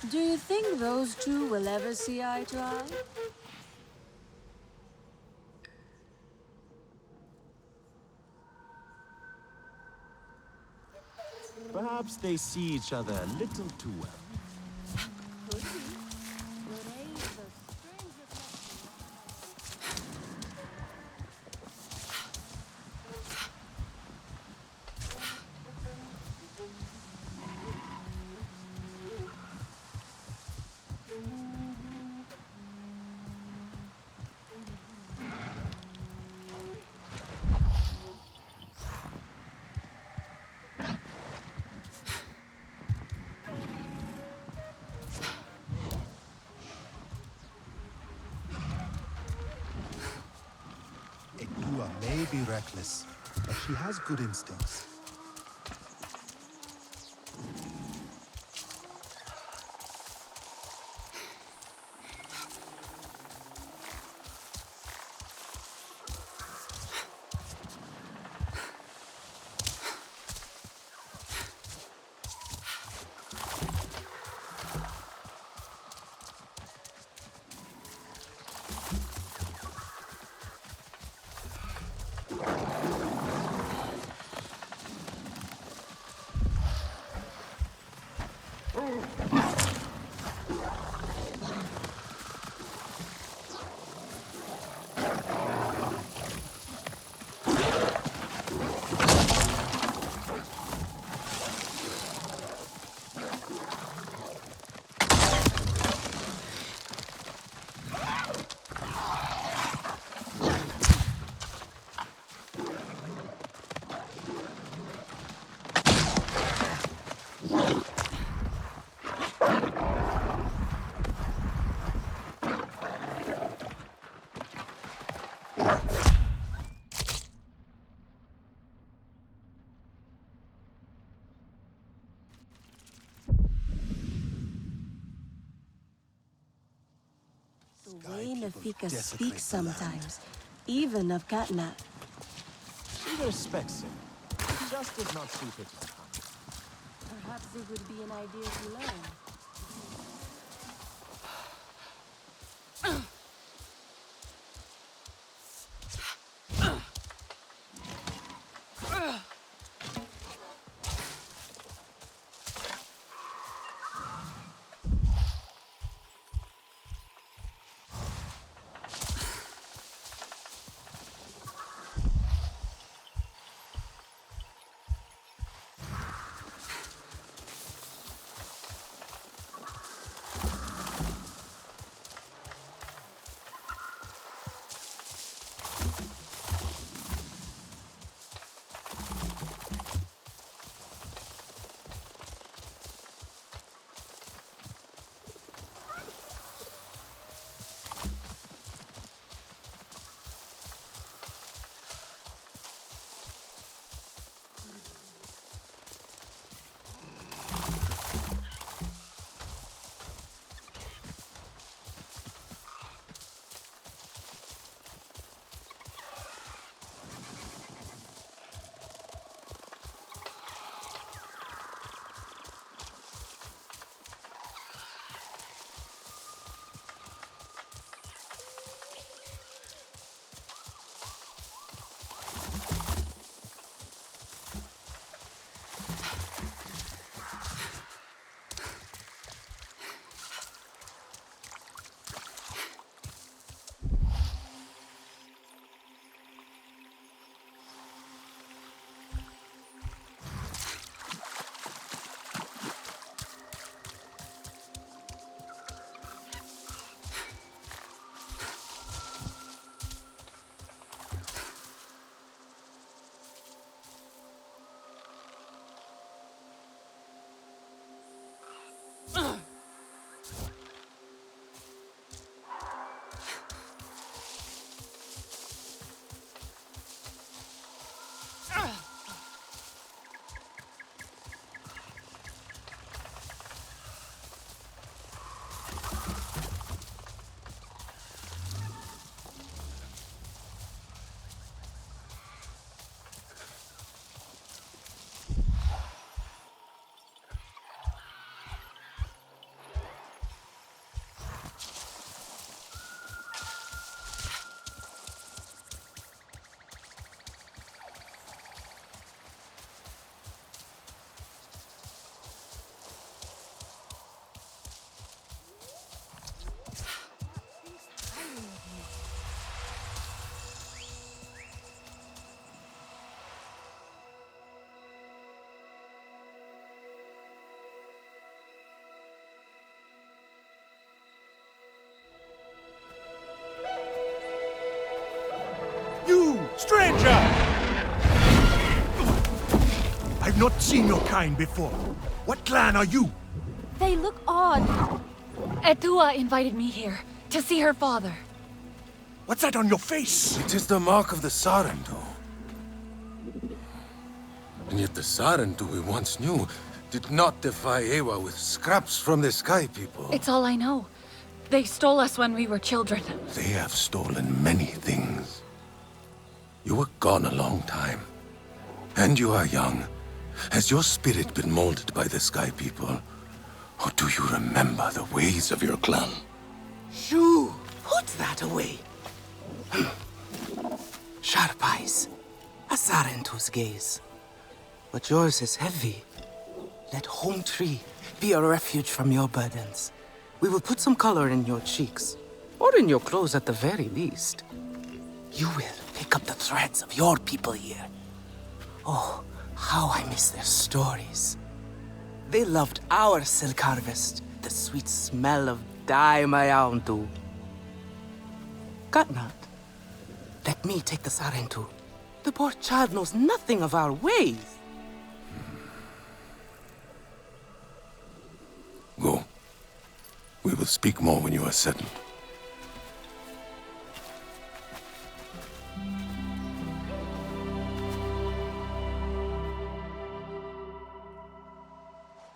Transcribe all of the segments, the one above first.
Do you think those two will ever see eye to eye? Perhaps they see each other a little too well. Could be. But age is a strange reflection. Edua may be reckless, but she has good instincts. The way Nafika speaks sometimes, even of catnap. She respects him. He just does not see fit to hunt. Perhaps it would be an idea to learn. Stranger! I've not seen your kind before. What clan are you? They look odd. Etua invited me here to see her father. What's that on your face? It is the mark of the Sarentu. And yet the Sarentu we once knew did not defy Ewa with scraps from the Sky People. It's all I know. They stole us when we were children. They have stolen many things. You were gone a long time. And you are young. Has your spirit been molded by the Sky People? Or do you remember the ways of your clan? Shoo! Put that away. Sharp eyes. A Sarentu's gaze. But yours is heavy. Let home tree be a refuge from your burdens. We will put some color in your cheeks, or in your clothes at the very least. You will pick up the threads of your people here. Oh, how I miss their stories. They loved our silk harvest, the sweet smell of dye mayauntu. Got not. Let me take the Sarentu. The poor child knows nothing of our ways. Go. We will speak more when you are settled.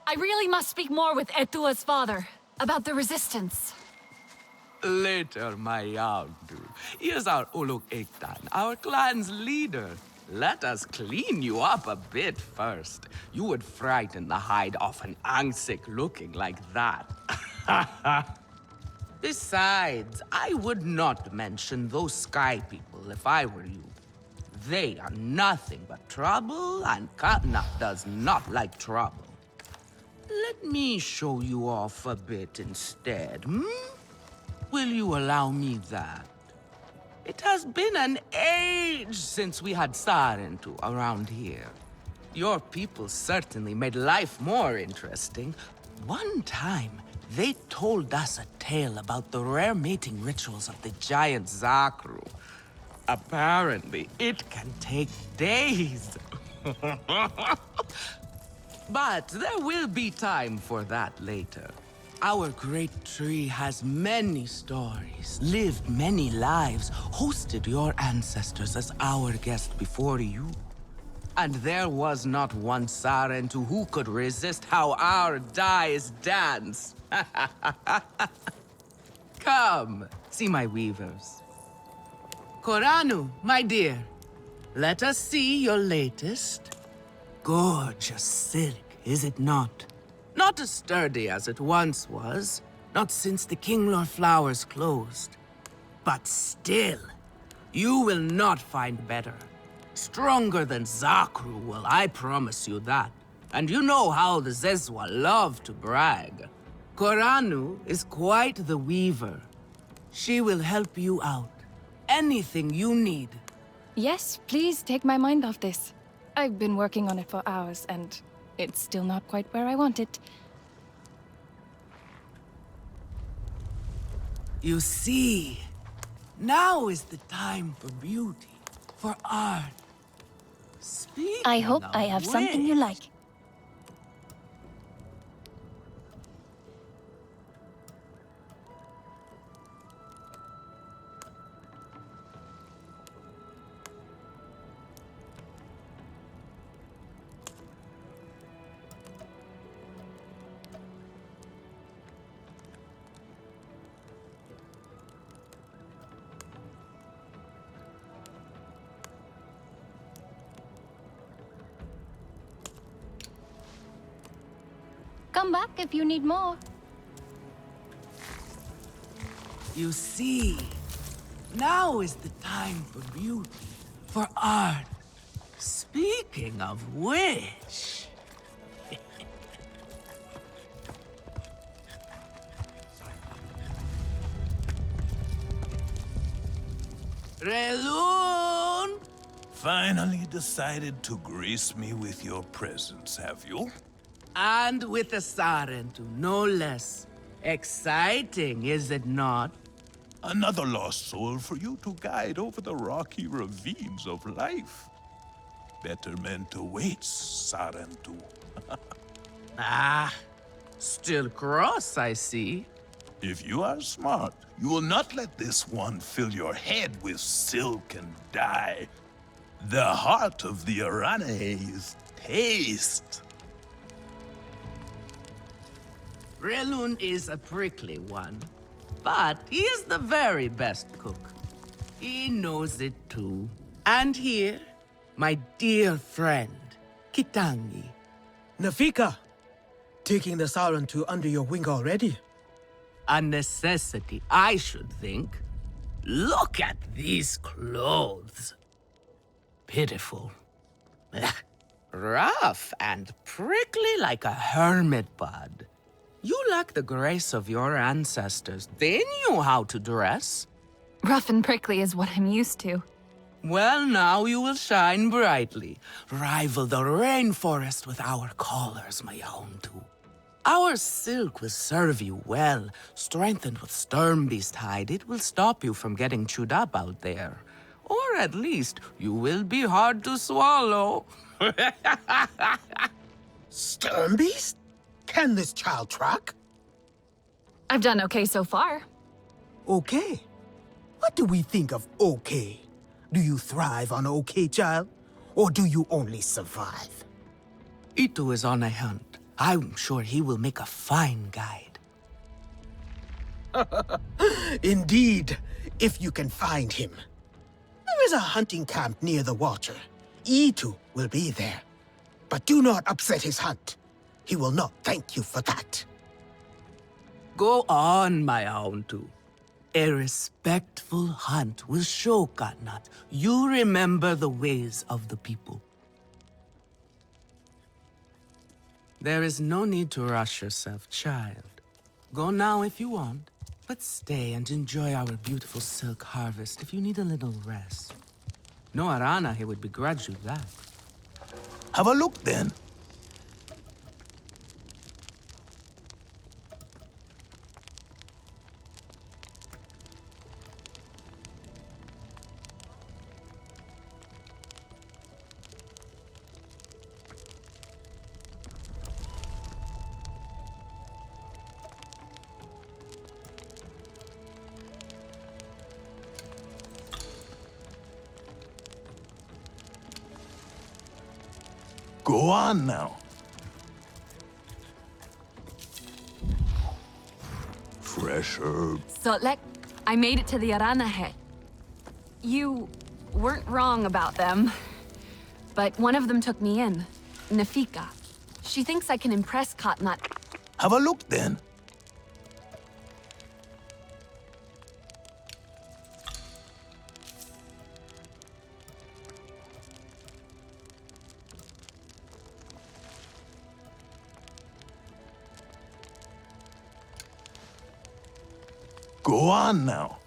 I really must speak more with Etua's father about the resistance. Later, Mayauntu. Here's our Uluk Ektan, our clan's leader. Let us clean you up a bit first. You would frighten the hide off an Angsik looking like that. Besides, I would not mention those Sky People if I were you. They are nothing but trouble, and Katna does not like trouble. Let me show you off a bit instead, Will you allow me that? It has been an age since we had Sarentu around here. Your people certainly made life more interesting. One time, they told us a tale about the rare mating rituals of the giant Zakru. Apparently, it can take days. But there will be time for that later. Our great tree has many stories, lived many lives, hosted your ancestors as our guest before you. And there was not one Sarentu who could resist how our dyes dance. Come, see my weavers. Koranu, my dear, let us see your latest. Gorgeous silk, is it not? Not as sturdy as it once was, not since the Kinglor flowers closed. But still, you will not find better. Stronger than Zakru will, I promise you that. And you know how the Zezwa love to brag. Koranu is quite the weaver. She will help you out. Anything you need. Yes, please take my mind off this. I've been working on it for hours, and it's still not quite where I want it. You see, now is the time for beauty, for art. Speaking I hope of I have something you which, like. Come back if you need more. You see, now is the time for beauty, for art. Speaking of which... Relun! Finally decided to grace me with your presence, have you? And with a Sarentu, no less. Exciting, is it not? Another lost soul for you to guide over the rocky ravines of life. Better men to wait, Sarentu. Ah, still cross, I see. If you are smart, you will not let this one fill your head with silk and dye. The heart of the Arane is taste. Relun is a prickly one, but he is the very best cook. He knows it too. And here, my dear friend, Kitangi. Nafika, taking the Sarentu under your wing already? A necessity, I should think. Look at these clothes. Pitiful. Rough and prickly like a hermit bud. You lack the grace of your ancestors. They knew how to dress. Rough and prickly is what I'm used to. Well, now you will shine brightly. Rival the rainforest with our collars, my own too. Our silk will serve you well. Strengthened with Sternbeast hide, it will stop you from getting chewed up out there. Or at least, you will be hard to swallow. Sternbeast? Can this child track? I've done okay so far. Okay. What do we think of okay? Do you thrive on okay, child? Or do you only survive? Itu is on a hunt. I'm sure he will make a fine guide. Indeed, if you can find him. There is a hunting camp near the water. Itu will be there. But do not upset his hunt. He will not thank you for that. Go on, my own too. A respectful hunt will show Katnat you remember the ways of the people. There is no need to rush yourself, child. Go now if you want, but stay and enjoy our beautiful silk harvest if you need a little rest. No Arana here would begrudge you that. Have a look then. Go on now. Fresh herb. So, I made it to the Arana head. You weren't wrong about them. But one of them took me in. Nafika. She thinks I can impress Katnat. Have a look then. Go on now.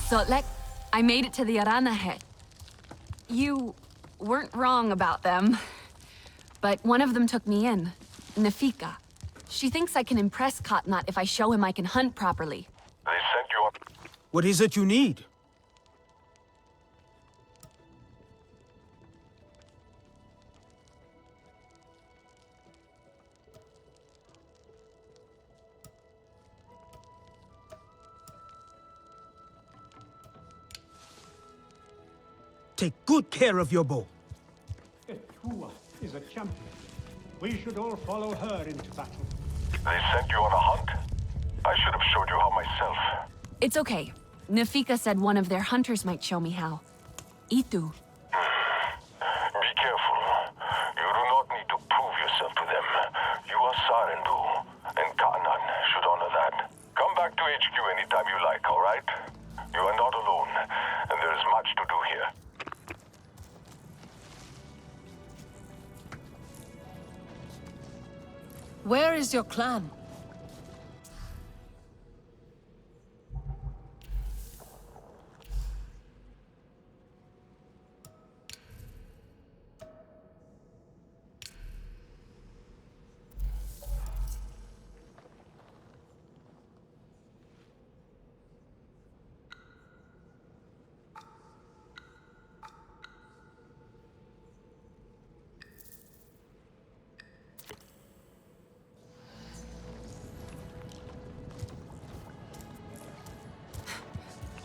So, I made it to the Arana head. You weren't wrong about them. But one of them took me in. Nafika. She thinks I can impress Katnat if I show him I can hunt properly. They sent you up. What is it you need? Take good care of your bow. Etua is a champion. We should all follow her into battle. They sent you on a hunt? I should have showed you how myself. It's okay. Nafika said one of their hunters might show me how. Itu. Be careful. You do not need to prove yourself to them. You are Sarentu, and Kanan should honor that. Come back to HQ anytime you like, all right? You are not alone, and there is much to do here. Where is your clan?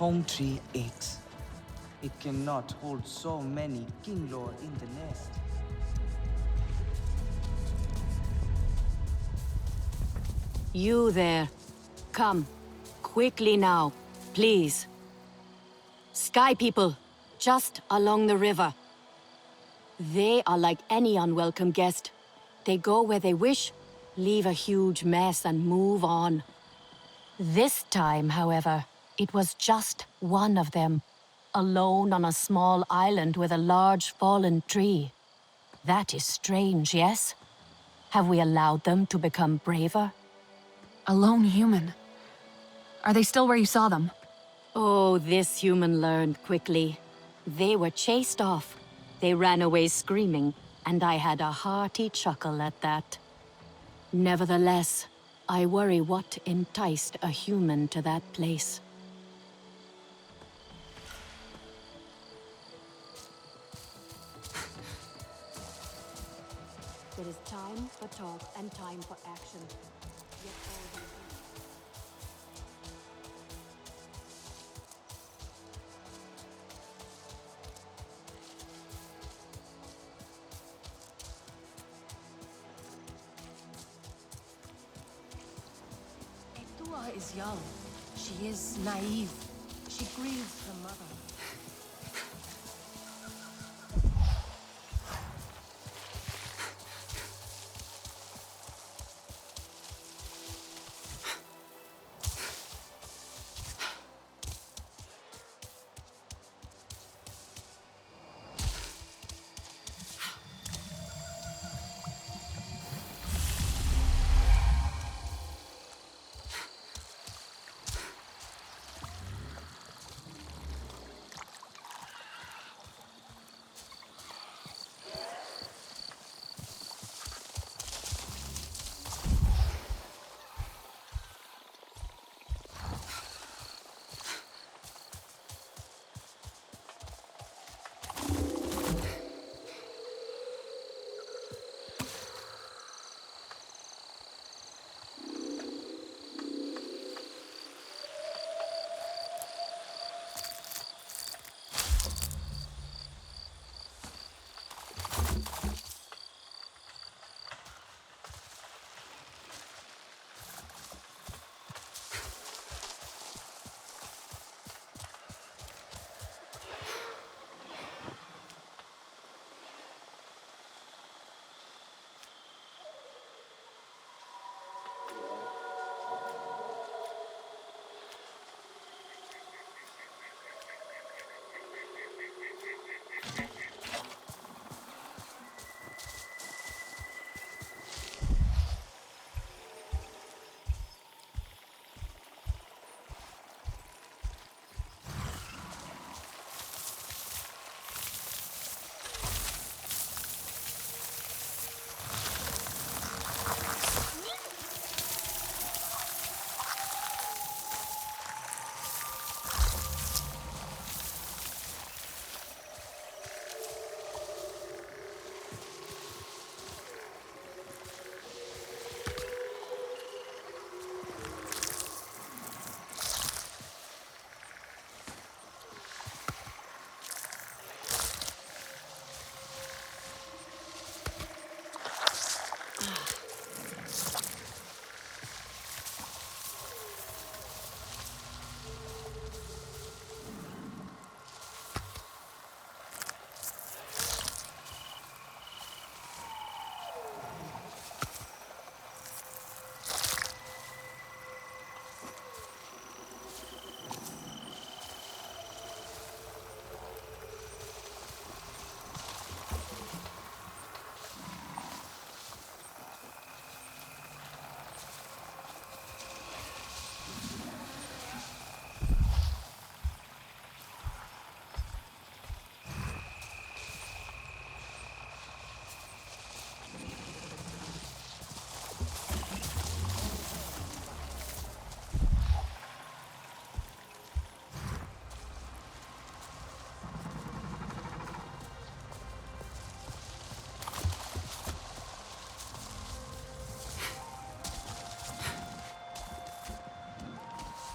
home tree aches. It cannot hold so many king lord in the nest. You there. Come. Quickly now, please. Sky people, just along the river. They are like any unwelcome guest. They go where they wish, leave a huge mess and move on. This time, however, it was just one of them, alone on a small island with a large fallen tree. That is strange, yes? Have we allowed them to become braver? A lone human. Are they still where you saw them? Oh, this human learned quickly. They were chased off. They ran away screaming, and I had a hearty chuckle at that. Nevertheless, I worry what enticed a human to that place. There is time for talk and time for action. Yet all these- Tua is young. She is naive. She grieves her mother.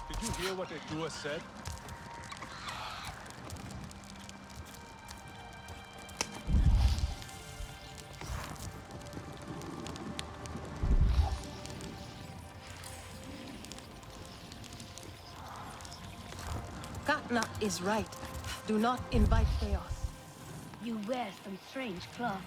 Did you hear what Tua said? Katna is right. Do not invite chaos. You wear some strange cloth.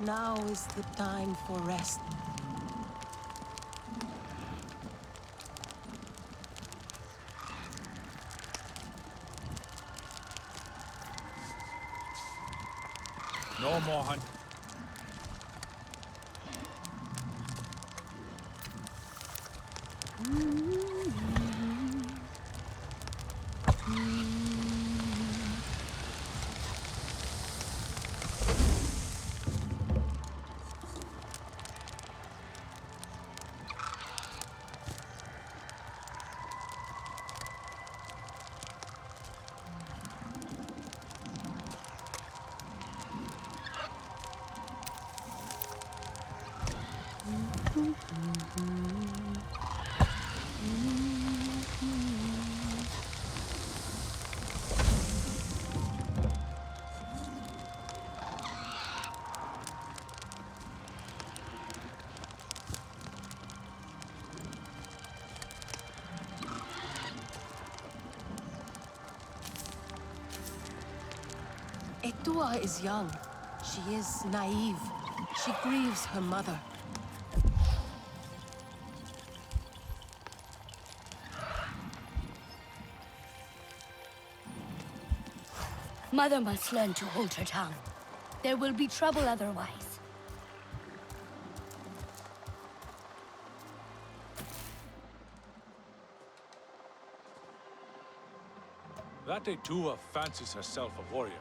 Now is the time for rest. No more hunt. Etua is young. She is naive. She grieves her mother. Mother must learn to hold her tongue. There will be trouble otherwise. That Etua fancies herself a warrior.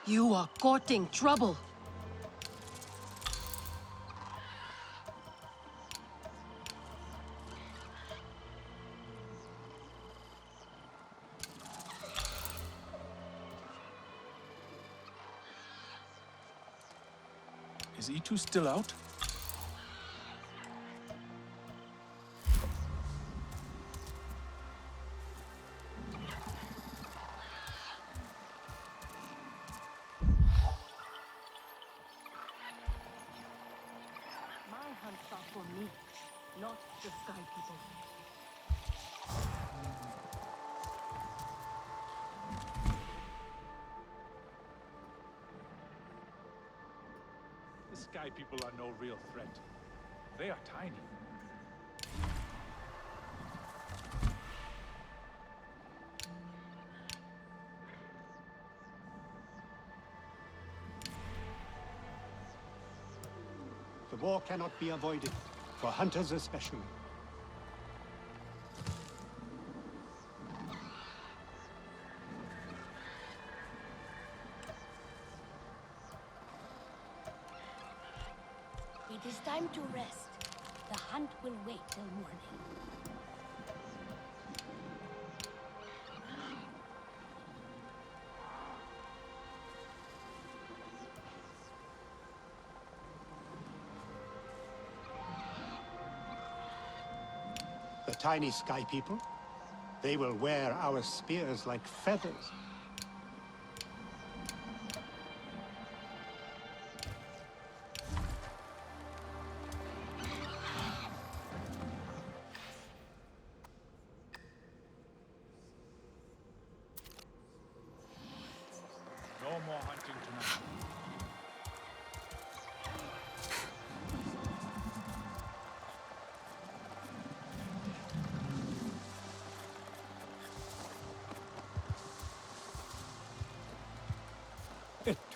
You are courting trouble. Is E2 still out? My hunts are for me, not the sky people. The sky people are no real threat. They are tiny. The war cannot be avoided, for hunters especially. It is time to rest. The hunt will wait till morning. The tiny sky people, they will wear our spears like feathers.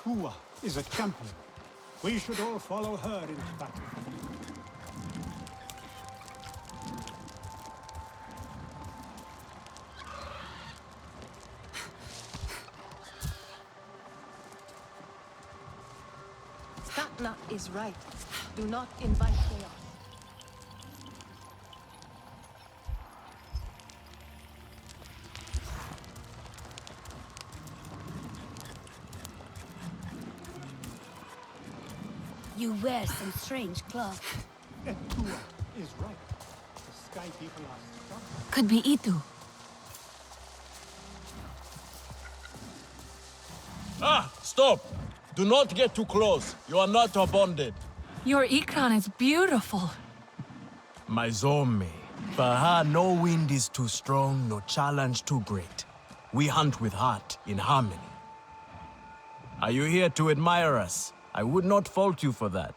Hua is a champion. We should all follow her into battle. Statna is right. Do not invite chaos. You wear some strange clothes. Hua is right. The Sky People are stubborn. Could be Itu. Ah! Stop! Do not get too close. You are not bonded. Your Ikran is beautiful. My Zome. For her, no wind is too strong, no challenge too great. We hunt with heart, in harmony. Are you here to admire us? I would not fault you for that.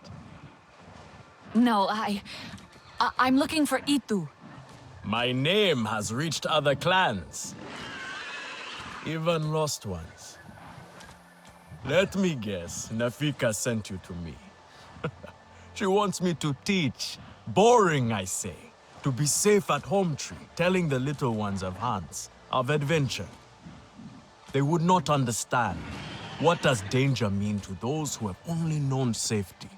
No, I'm looking for Itu. My name has reached other clans. Even lost ones. Let me guess, Nafika sent you to me. She wants me to teach. Boring, I say. To be safe at home tree, telling the little ones of hunts, of adventure. They would not understand. What does danger mean to those who have only known safety?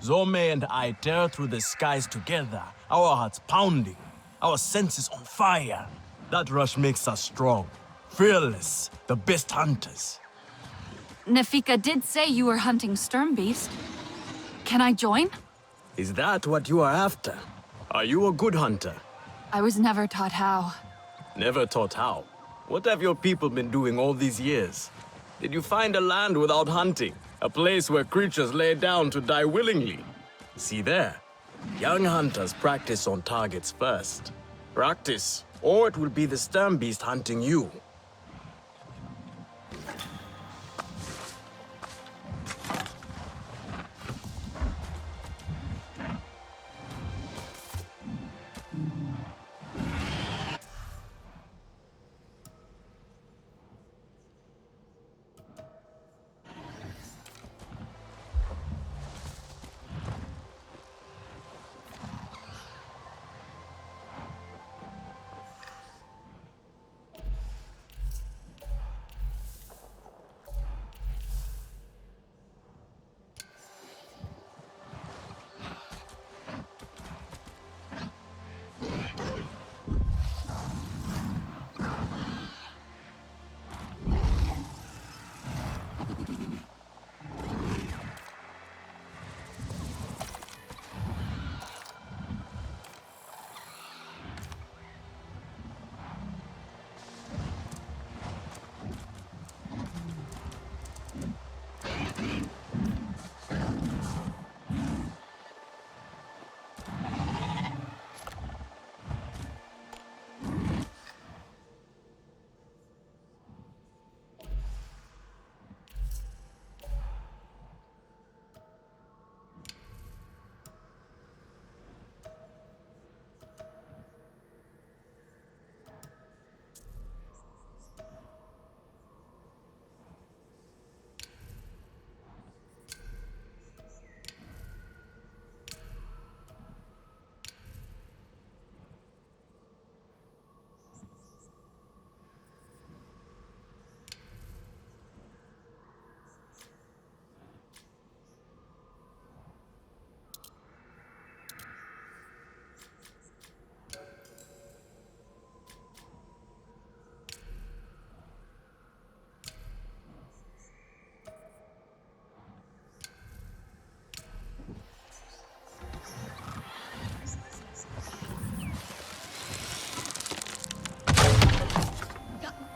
Zome and I tear through the skies together, our hearts pounding, our senses on fire. That rush makes us strong, fearless, the best hunters. Nafika did say you were hunting Sturmbeast. Can I join? Is that what you are after? Are you a good hunter? I was never taught how. Never taught how? What have your people been doing all these years? Did you find a land without hunting? A place where creatures lay down to die willingly? See there. Young hunters practice on targets first. Practice, or it will be the Sturmbeast hunting you.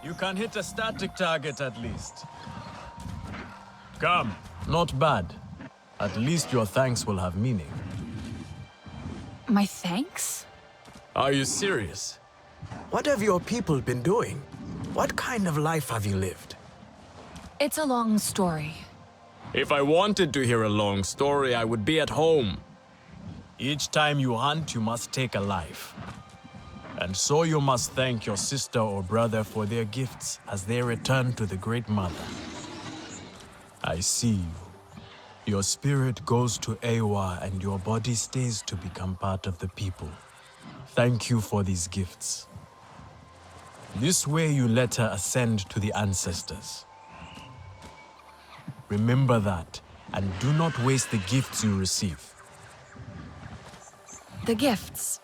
You can hit a static target at least. Come. Not bad. At least your thanks will have meaning. My thanks? Are you serious? What have your people been doing? What kind of life have you lived? It's a long story. If I wanted to hear a long story, I would be at home. Each time you hunt, you must take a life. And so you must thank your sister or brother for their gifts as they return to the Great Mother. I see you. Your spirit goes to Ewa and your body stays to become part of the people. Thank you for these gifts. This way you let her ascend to the ancestors. Remember that, and do not waste the gifts you receive. The gifts.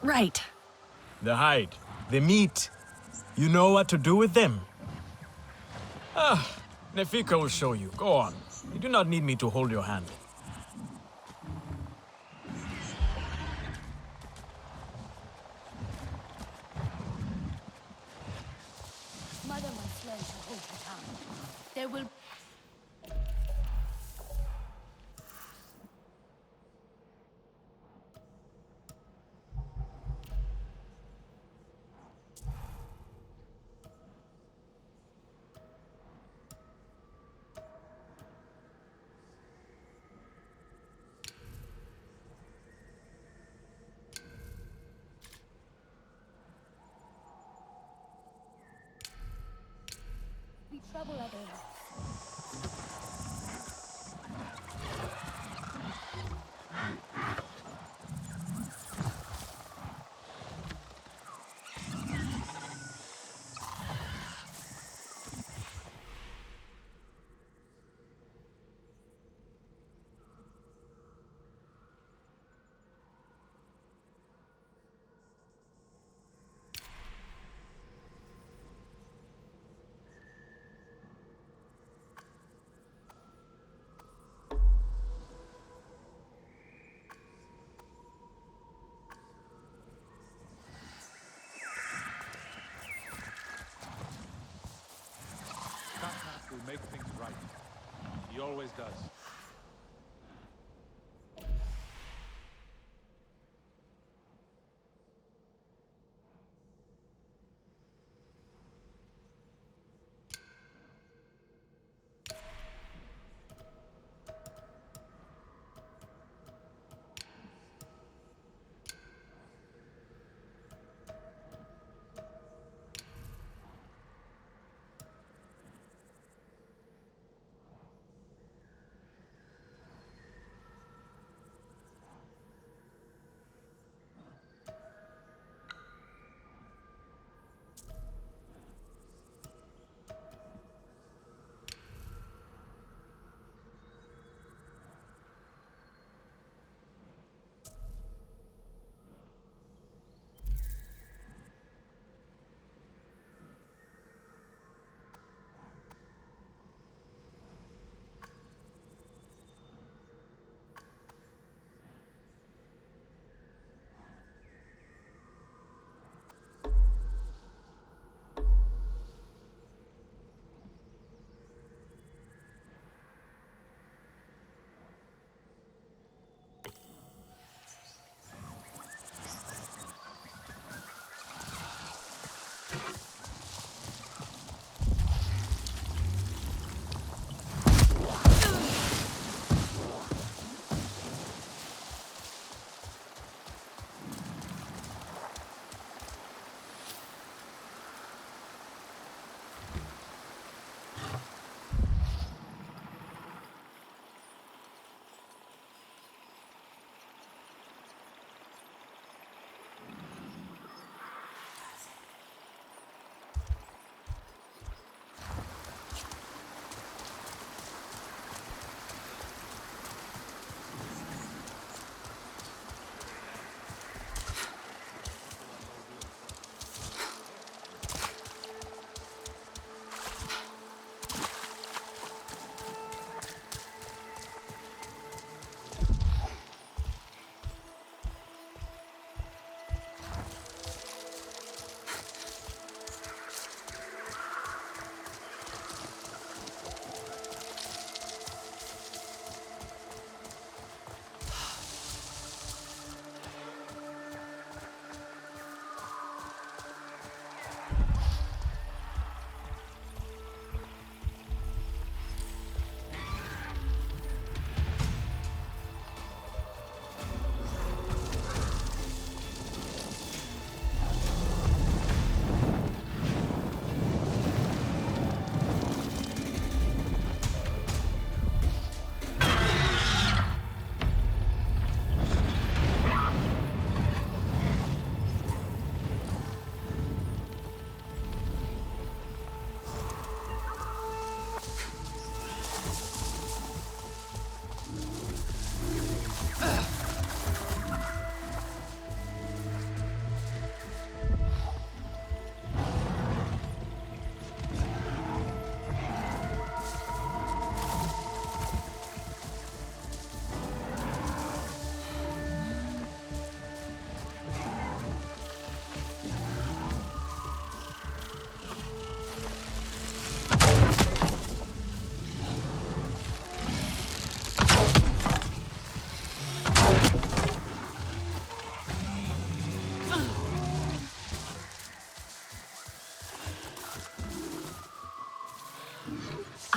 Right. The hide, the meat. You know what to do with them? Nefika will show you. Go on. You do not need me to hold your hand. Mother must learn to hold her tongue. There will... be trouble otherwise. Will make things right. He always does.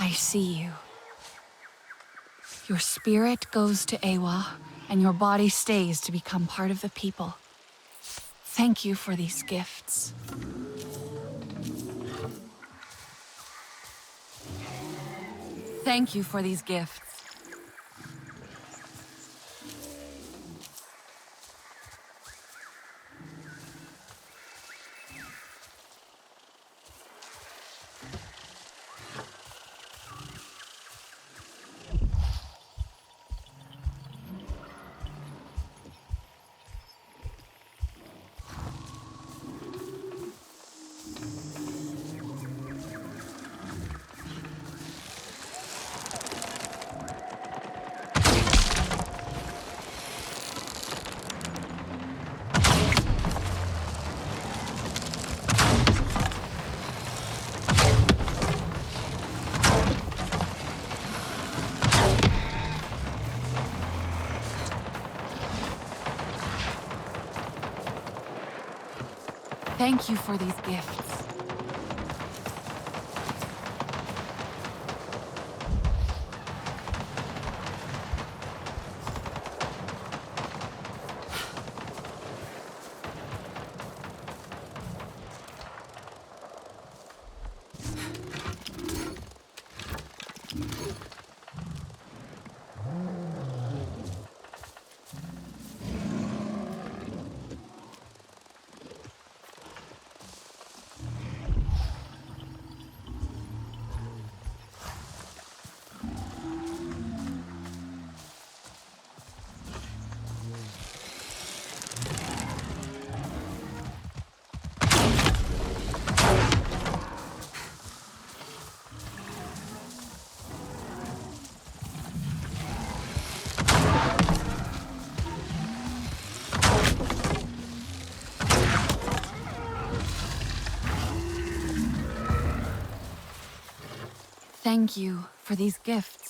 I see you. Your spirit goes to Ewa, and your body stays to become part of the people. Thank you for these gifts. Thank you for these gifts. Thank you for these gifts. Thank you for these gifts.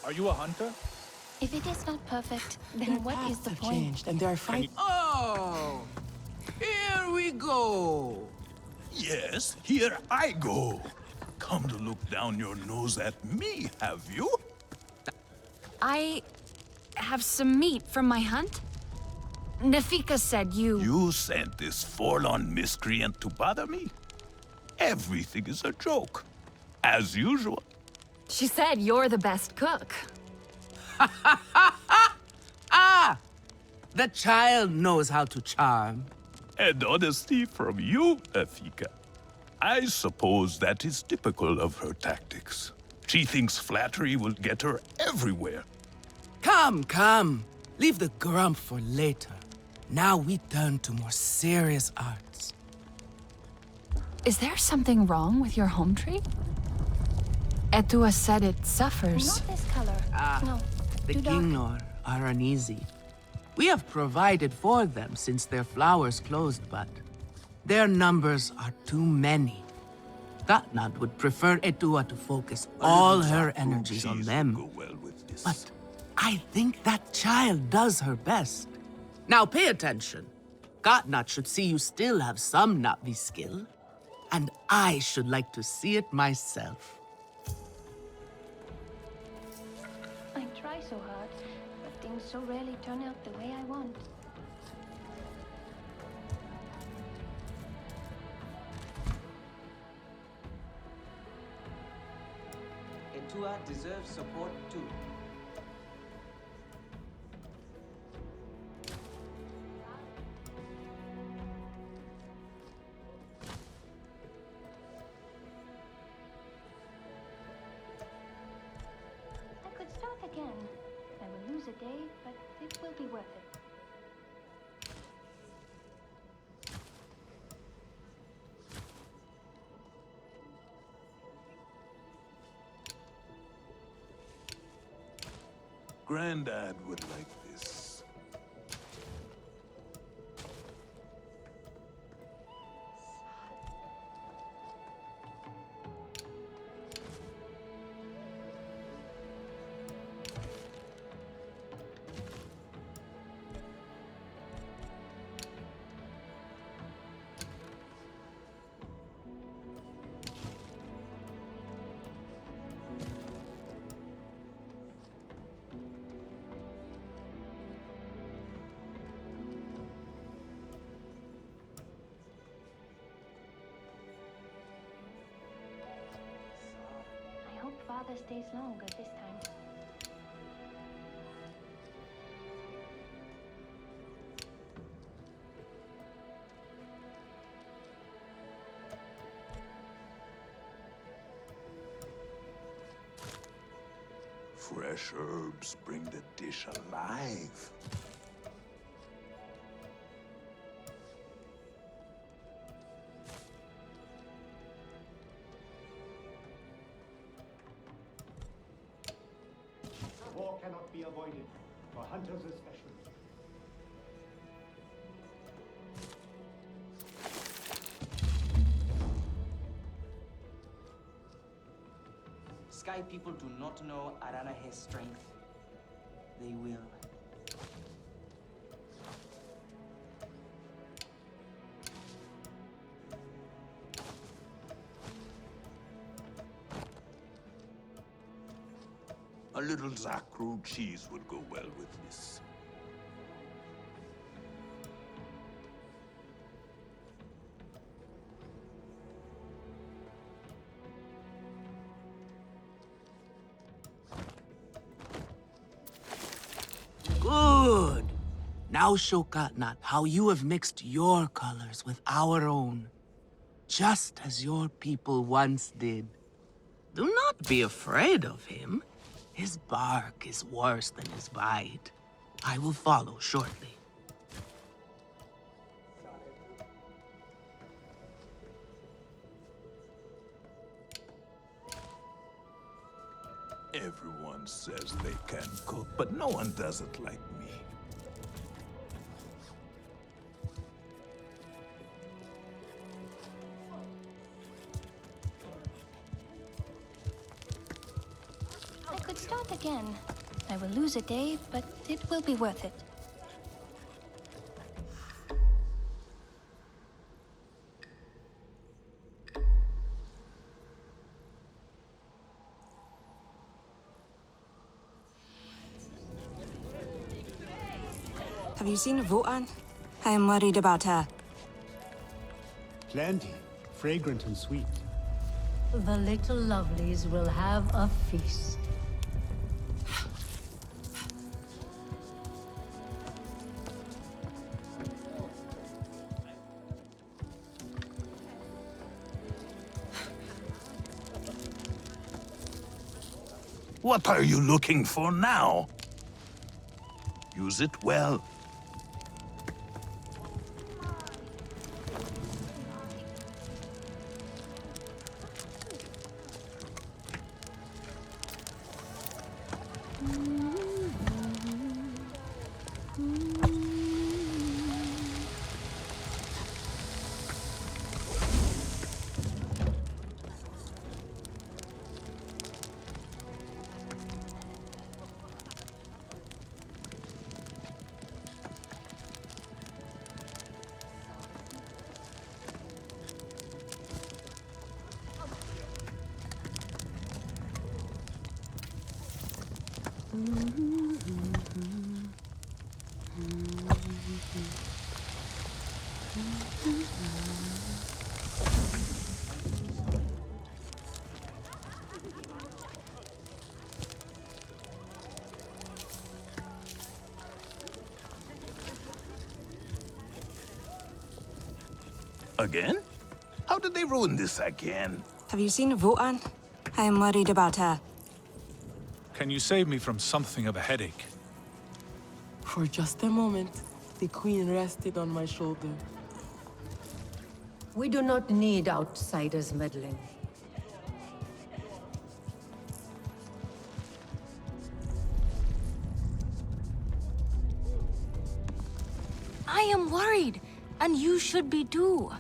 Are you a hunter? If it is not perfect, then what is the point? Changed, and they are fighting. Oh, here we go. Yes, here I go. Come to look down your nose at me, have you? I have some meat from my hunt. Nafika said you... You sent this forlorn miscreant to bother me? Everything is a joke. As usual. She said you're the best cook. Ah! The child knows how to charm. And honesty from you, Afika. I suppose that is typical of her tactics. She thinks flattery will get her everywhere. Come, come. Leave the grump for later. Now we turn to more serious arts. Is there something wrong with your home tree? Etua said it suffers. Not this color. No, The too dark. Kinglor are uneasy. We have provided for them since their flowers closed, but their numbers are too many. Gatnad would prefer Etua to focus all her energies on them. But I think that child does her best. Now pay attention. Gatnad should see you still have some na'vi skill, and I should like to see it myself. I try so hard, but things so rarely turn out the way I want. Etua deserves support too. I could start again. I will lose a day, but it will be worth it. Grandad would like this. I hope Father stays longer this time. Fresh herbs bring the dish alive. War cannot be avoided, for hunters especially. Sky people do not know Aranahe's strength. They will. A little Zakru cheese would go well with this. Good. Now show Gatnad how you have mixed your colors with our own, just as your people once did. Do not be afraid of him. His bark is worse than his bite. I will follow shortly. Everyone says they can cook, but no one does it like me. I could start again. I will lose a day, but it will be worth it. Have you seen Votan? I am worried about her. Plenty. Fragrant and sweet. The little lovelies will have a feast. What are you looking for now? Use it well. Again? How did they ruin this again? Have you seen Votan? I am worried about her. Can you save me from something of a headache? For just a moment, the queen rested on my shoulder. We do not need outsiders meddling. I am worried, and you should be too.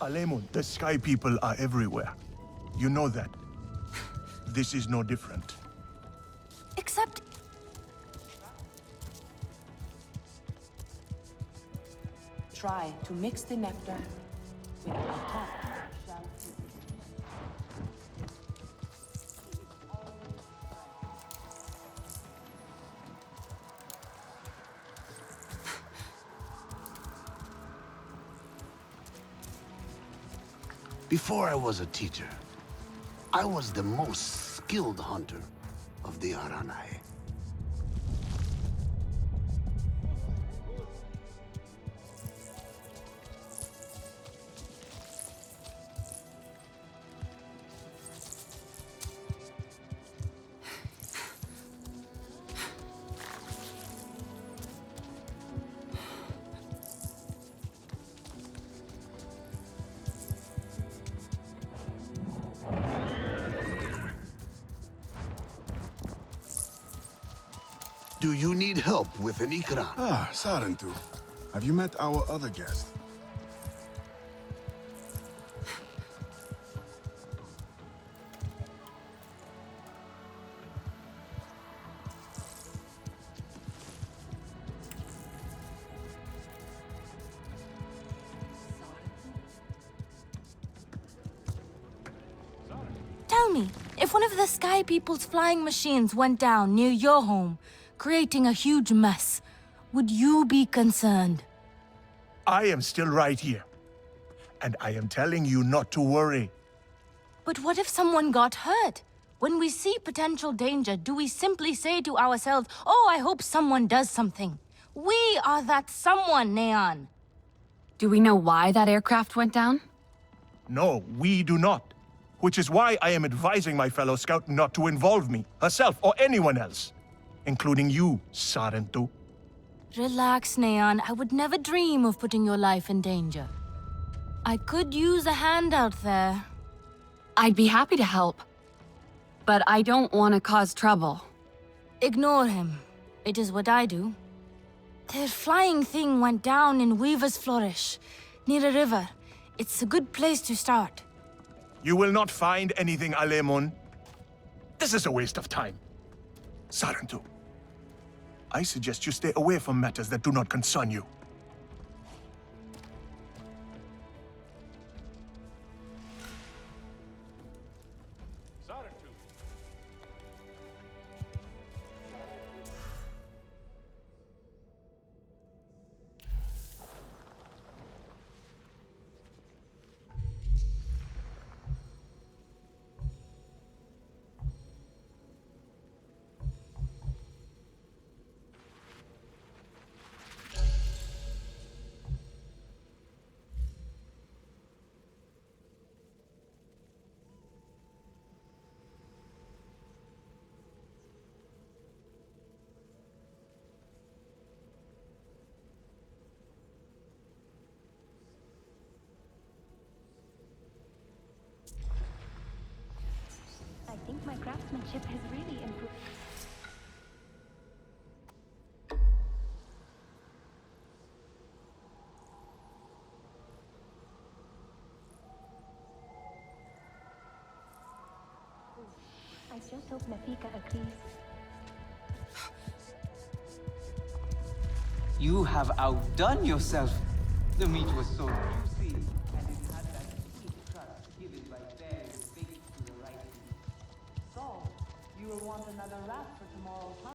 Alemun, the Sky People are everywhere. You know that. This is no different. Except... Try to mix the nectar with the top. Before I was a teacher, I was the most skilled hunter of the Aranae. Do you need help with an ikra? Ah, Sarentu. Have you met our other guest? Tell me, if one of the Sky People's flying machines went down near your home, creating a huge mess, would you be concerned? I am still right here. And I am telling you not to worry. But what if someone got hurt? When we see potential danger, do we simply say to ourselves, oh, I hope someone does something? We are that someone, Neon. Do we know why that aircraft went down? No, we do not. Which is why I am advising my fellow scout not to involve me, herself, or anyone else. Including you, Sarentu. Relax, Neon. I would never dream of putting your life in danger. I could use a hand out there. I'd be happy to help. But I don't want to cause trouble. Ignore him. It is what I do. Their flying thing went down in Weaver's Flourish, near a river. It's a good place to start. You will not find anything, Alemon. This is a waste of time. Sarantu, I suggest you stay away from matters that do not concern you. I think my craftsmanship has really improved. I just hope Nafika agrees. You have outdone yourself. The meat was so juicy, and it had that sweet crust given by bears baked to the right heat. So, you will want another wrap for tomorrow's hunt?